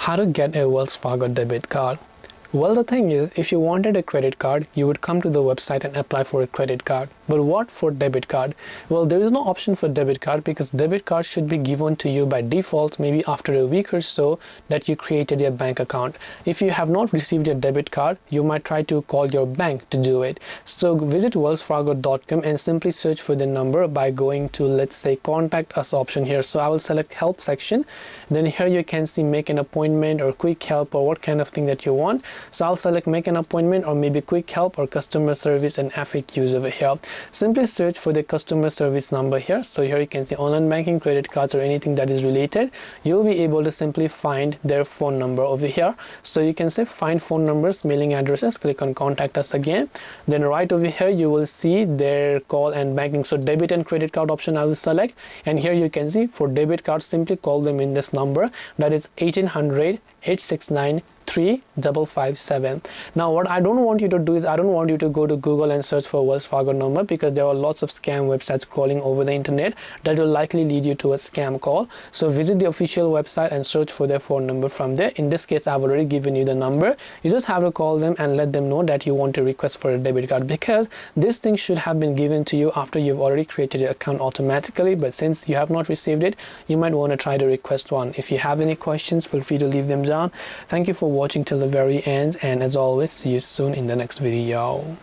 How to get a Wells Fargo debit card. Well, the thing is, if you wanted a credit card, you would come to the website and apply for a credit card. But what for debit card? Well, there is no option for debit card because debit card should be given to you by default maybe after a week or so that you created your bank account. If you have not received your debit card, you might try to call your bank to do it. So visit wellsfargo.com and simply search for the number by going to, let's say, contact us option here. So I will select help section. Then here you can see make an appointment or quick help or what kind of thing that you want. So I'll select make an appointment or maybe quick help or customer service and FAQs over here. Simply search for the customer service number here. So here you can see online banking, credit cards, or anything that is related. You'll be able to simply find their phone number over here. So you can say find phone numbers, mailing addresses, click on contact us again. Then right over here you will see their call and banking. So debit and credit card option I will select, and here you can see for debit card simply call them in this number, that is 1800-869-3557. Now what I don't want you to do is I don't want you to go to Google and search for Wells Fargo number, because there are lots of scam websites crawling over the internet that will likely lead you to a scam call. So visit the official website and search for their phone number from there. In this case I've already given you the number. You just have to call them and let them know that you want to request for a debit card, because this thing should have been given to you after you've already created your account automatically, but since you have not received it, you might want to try to request one. If you have any questions, feel free to leave them down. Thank you for watching till the very end, and as always, see you soon in the next video.